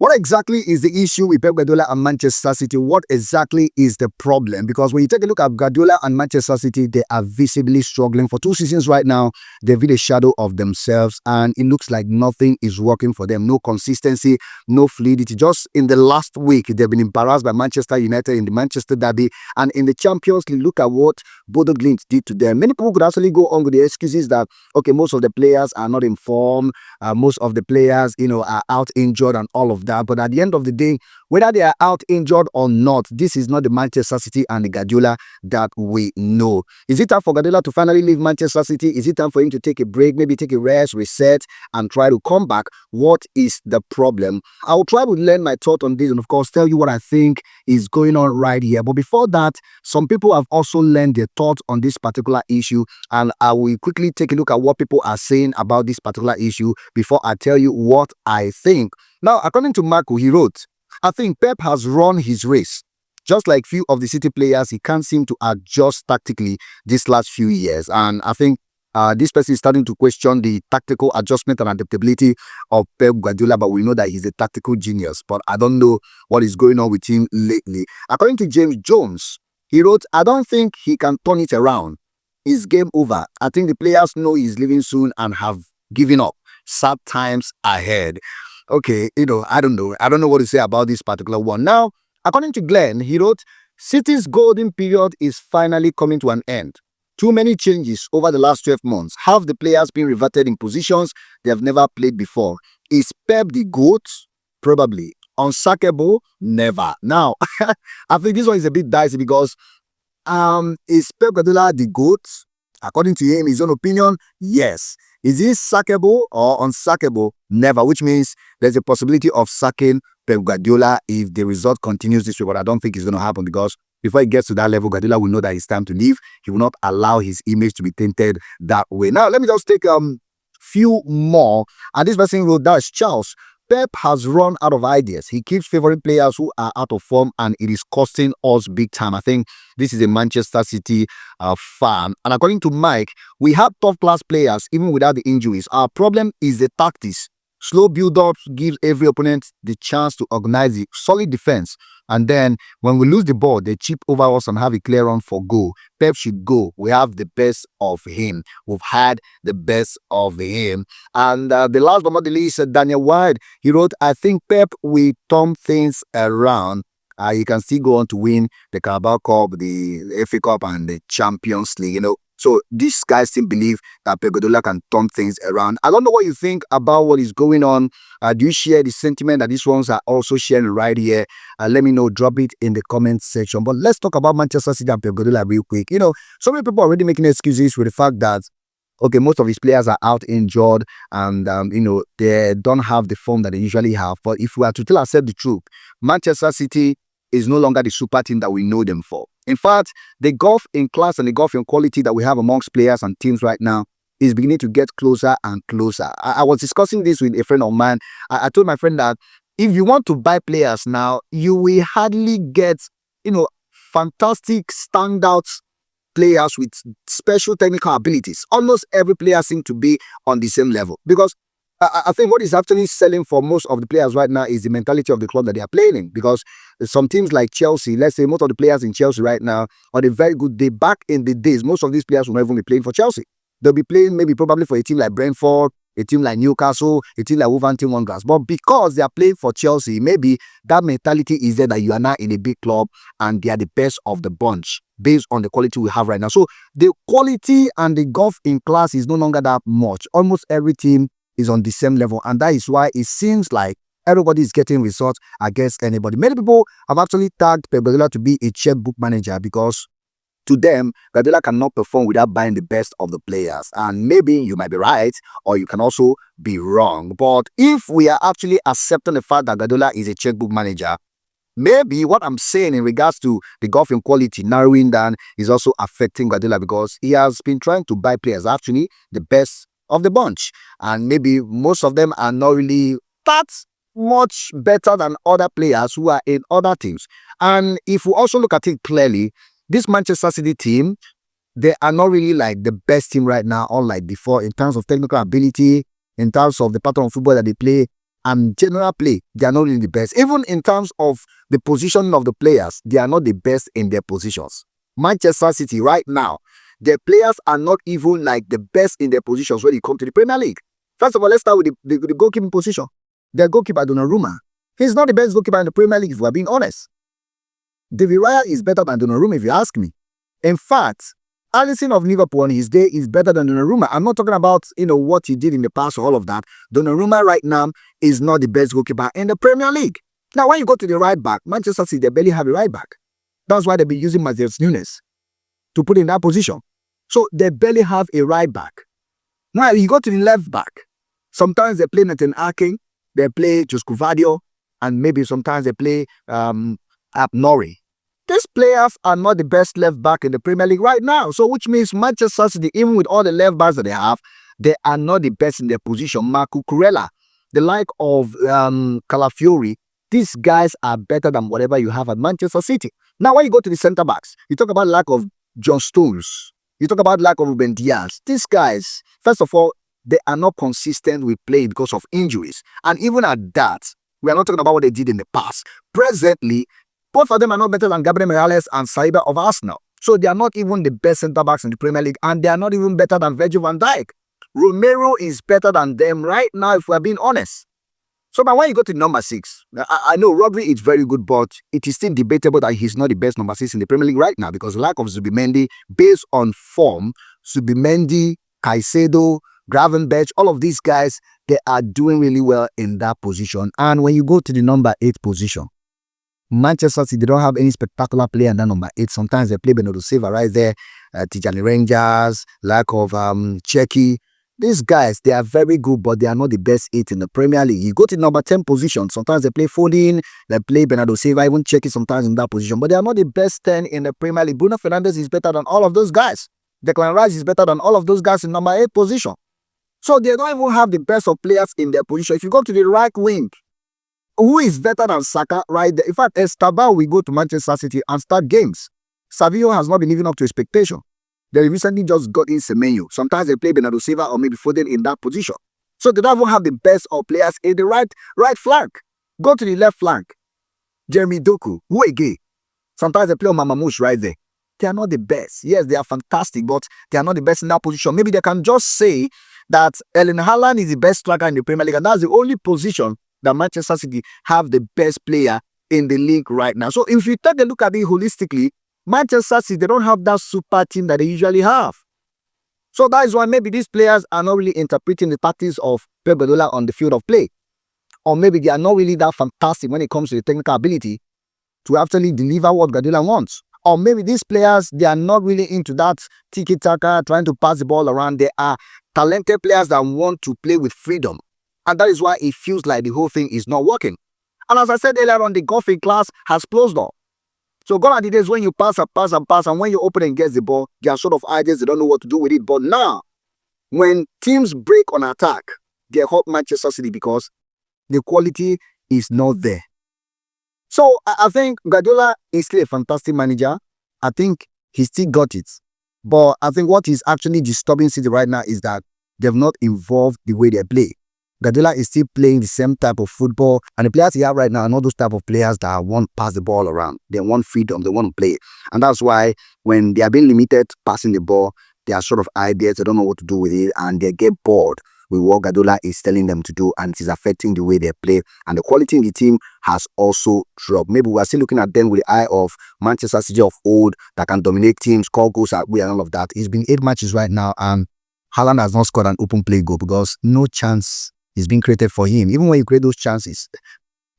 What exactly is the issue with Pep Guardiola and Manchester City? What exactly is the problem? Because when you take a look at Guardiola and Manchester City, they are visibly struggling. For 2 seasons right now, they've been a shadow of themselves, and it looks like nothing is working for them. No consistency, no fluidity. Just in the last week, they've been embarrassed by Manchester United in the Manchester Derby, and in the Champions League, look at what Bodo Glimt did to them. Many people could actually go on with the excuses that, okay, most of the players are not in form, most of the players, are out injured and all of that. But at the end of the day, whether they are out injured or not, this is not the Manchester City and the Guardiola that we know. Is it time for Guardiola to finally leave Manchester City? Is it time for him to take a break, maybe take a rest, reset, and try to come back? What is the problem? I'll try to learn my thought on this and, of course, tell you what I think is going on right here. But before that, some people have also learned their thoughts on this particular issue, and I will quickly take a look at what people are saying about this particular issue before I tell you what I think. Now, according to Marco, he wrote, I think Pep has run his race. Just like few of the City players, he can't seem to adjust tactically these last few years. And I think this person is starting to question the tactical adjustment and adaptability of Pep Guardiola, but we know that he's a tactical genius. But I don't know what is going on with him lately. According to James Jones, he wrote, I don't think he can turn it around. It's game over. I think the players know he's leaving soon and have given up. Sad times ahead. Okay, I don't know. I don't know what to say about this particular one. Now, according to Glenn, he wrote, City's golden period is finally coming to an end. Too many changes over the last 12 months. Half the players being reverted in positions they have never played before. Is Pep the GOAT? Probably. Unsackable? Never. Now, I think this one is a bit dicey because is Pep Guardiola the GOAT? According to him, his own opinion, yes. Is he sackable or unsackable? Never, which means there's a possibility of sacking Pep Guardiola if the result continues this way, but I don't think it's going to happen because before he gets to that level, Guardiola will know that it's time to leave. He will not allow his image to be tainted that way. Now, let me just take few more. And this person wrote, that's Charles. Pep has run out of ideas. He keeps favoring players who are out of form, and it is costing us big time. I think this is a Manchester City fan. And according to Mike, we have top-class players even without the injuries. Our problem is the tactics. Slow build-ups gives every opponent the chance to organize a solid defense. And then when we lose the ball, they chip over us and have a clear run for goal. Pep should go. We have the best of him. We've had the best of him. And the last but not the least, Daniel White, he wrote, I think Pep will turn things around. He can still go on to win the Carabao Cup, the FA Cup, and the Champions League, So these guys still believe that Pep Guardiola can turn things around. I don't know what you think about what is going on. Do you share the sentiment that these ones are also sharing right here? Let me know. Drop it in the comment section. But let's talk about Manchester City and Pep Guardiola real quick. So many people are already making excuses with the fact that, okay, most of his players are out injured and, they don't have the form that they usually have. But if we are to tell ourselves the truth, Manchester City is no longer the super team that we know them for. In fact, the gulf in class and the gulf in quality that we have amongst players and teams right now is beginning to get closer and closer. I was discussing this with a friend of mine. I told my friend that if you want to buy players now, you will hardly get, fantastic standout players with special technical abilities. Almost every player seems to be on the same level because I think what is actually selling for most of the players right now is the mentality of the club that they are playing in. Because some teams like Chelsea, let's say most of the players in Chelsea right now, on a very good day, back in the days, most of these players will not even be playing for Chelsea. They'll be playing probably for a team like Brentford, a team like Newcastle, a team like Wolverhampton Wanderers. But because they are playing for Chelsea, maybe that mentality is there that you are now in a big club and they are the best of the bunch based on the quality we have right now. So the quality and the gulf in class is no longer that much. Almost every team is on the same level, and that is why it seems like everybody is getting results against anybody. Many people have actually tagged Pep Guardiola to be a checkbook manager because to them, Guardiola cannot perform without buying the best of the players. And maybe you might be right, or you can also be wrong. But if we are actually accepting the fact that Guardiola is a checkbook manager, maybe what I'm saying in regards to the golf in quality narrowing down is also affecting Guardiola because he has been trying to buy players, actually the best of the bunch, and maybe most of them are not really that much better than other players who are in other teams. And if we also look at it clearly, this Manchester City team, they are not really like the best team right now, unlike before, in terms of technical ability, in terms of the pattern of football that they play. and general play, they are not really the best. Even in terms of the position of the players, they are not the best in their positions. Manchester City right now, their players are not even like the best in their positions when it comes to the Premier League. First of all, let's start with the goalkeeping position. Their goalkeeper, Donnarumma, he's not the best goalkeeper in the Premier League, if we're being honest. David Raya is better than Donnarumma, if you ask me. In fact, Alisson of Liverpool on his day is better than Donnarumma. I'm not talking about, what he did in the past or all of that. Donnarumma right now is not the best goalkeeper in the Premier League. Now, when you go to the right back, Manchester City, they barely have a right back. That's why they've been using Matheus Nunes to put in that position. So they barely have a right back. Now, you go to the left back. Sometimes they play Nathan Ake, they play Josko Vadio, and maybe sometimes they play Abnori. These players are not the best left back in the Premier League right now. So which means Manchester City, even with all the left backs that they have, they are not the best in their position. Marco Kurela, the like of Calafiori, these guys are better than whatever you have at Manchester City. Now, when you go to the centre backs, you talk about lack of John Stones. You talk about lack of Ruben Diaz. These guys, first of all, they are not consistent with play because of injuries. And even at that, we are not talking about what they did in the past. Presently, both of them are not better than Gabriel Morales and Saiba of Arsenal. So they are not even the best centre-backs in the Premier League, and they are not even better than Virgil van Dijk. Romero is better than them right now, if we're being honest. So now when you go to number 6, I know Rodri is very good, but it is still debatable that he's not the best number 6 in the Premier League right now because lack of Zubimendi, based on form, Zubimendi, Caicedo, Gravenberch, all of these guys, they are doing really well in that position. And when you go to the number 8 position, Manchester City, they don't have any spectacular player in that number 8. Sometimes they play Bernardo Silva right there, Tijani Rangers, lack of Cheki. These guys, they are very good, but they are not the best 8 in the Premier League. You go to number 10 position, sometimes they play Foden, they play Bernardo Silva, even Cheki sometimes in that position, but they are not the best 10 in the Premier League. Bruno Fernandes is better than all of those guys. Declan Rice is better than all of those guys in number 8 position. So they don't even have the best of players in their position. If you go to the right wing, who is better than Saka right there? In fact, Estaban will go to Manchester City and start games. Savio has not been living up to expectation. They recently just got in Semenyo. Sometimes they play Bernardo Silva or maybe Foden in that position. So they don't even have the best of players in the right flank. Go to the left flank. Jeremy Doku, Wege. Sometimes they play on Mamamouche right there. They are not the best. Yes, they are fantastic, but they are not the best in that position. Maybe they can just say that Erling Haaland is the best striker in the Premier League, and that's the only position that Manchester City have the best player in the league right now. So if you take a look at it holistically, Manchester City, they don't have that super team that they usually have. So that is why maybe these players are not really interpreting the tactics of Pep Guardiola on the field of play. Or maybe they are not really that fantastic when it comes to the technical ability to actually deliver what Guardiola wants. Or maybe these players, they are not really into that tiki-taka, trying to pass the ball around. They are talented players that want to play with freedom. And that is why it feels like the whole thing is not working. And as I said earlier on, the golfing class has closed off. So gone are the days when you pass and pass and pass, and when your opponent gets the ball, they are sort of ideas, they don't know what to do with it. But now, when teams break on attack, they help Manchester City because the quality is not there. So I think Guardiola is still a fantastic manager. I think he still got it. But I think what is actually disturbing City right now is that they've not evolved the way they play. Guardiola is still playing the same type of football, and the players he have right now are not those type of players that want to pass the ball around. They want freedom, they want to play. And that's why when they are being limited passing the ball, they are sort of ideas, they don't know what to do with it, and they get bored with what Guardiola is telling them to do, and it is affecting the way they play. And the quality in the team has also dropped. Maybe we are still looking at them with the eye of Manchester City of old that can dominate teams, score goals at will and all of that. It's been 8 matches right now, and Haaland has not scored an open play goal because no chance is being created for him. Even when you create those chances,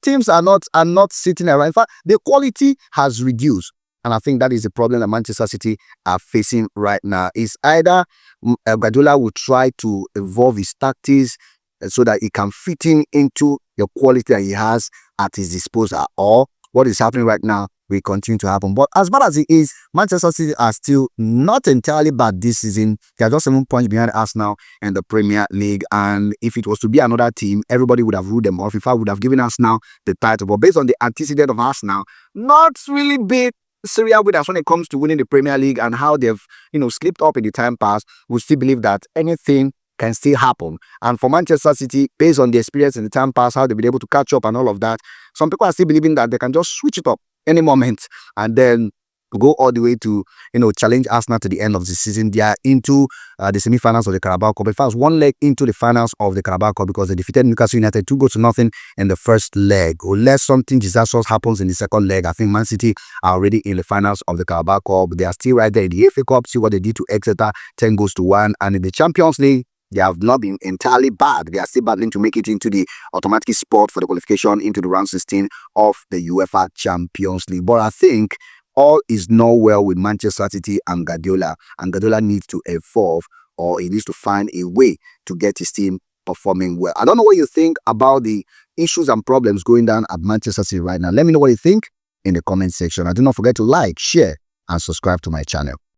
teams are not sitting around. In fact, the quality has reduced. And I think that is the problem that Manchester City are facing right now. It's either Guardiola will try to evolve his tactics so that he can fit in into the quality that he has at his disposal, or what is happening right now will continue to happen. But as bad as it is, Manchester City are still not entirely bad this season. They are just 7 points behind Arsenal in the Premier League. And if it was to be another team, everybody would have ruled them off. FIFA would have given Arsenal the title. But based on the antecedent of Arsenal, not really big serial winners when it comes to winning the Premier League and how they've, slipped up in the time past, we still believe that anything can still happen. And for Manchester City, based on the experience in the time past, how they've been able to catch up and all of that, some people are still believing that they can just switch it up any moment and then go all the way to, challenge Arsenal to the end of the season. They are into the semi-finals of the Carabao Cup. In fact, one leg into the finals of the Carabao Cup because they defeated Newcastle United 2-0 in the first leg. Unless something disastrous happens in the second leg, I think Man City are already in the finals of the Carabao Cup. They are still right there in the FA Cup. See what they did to Exeter, 10-1. And in the Champions League, they have not been entirely bad. They are still battling to make it into the automatic spot for the qualification into the round 16 of the UEFA Champions League. But I think all is not well with Manchester City and Guardiola needs to evolve, or he needs to find a way to get his team performing well. I don't know what you think about the issues and problems going down at Manchester City right now. Let me know what you think in the comment section. And do not forget to like, share, and subscribe to my channel.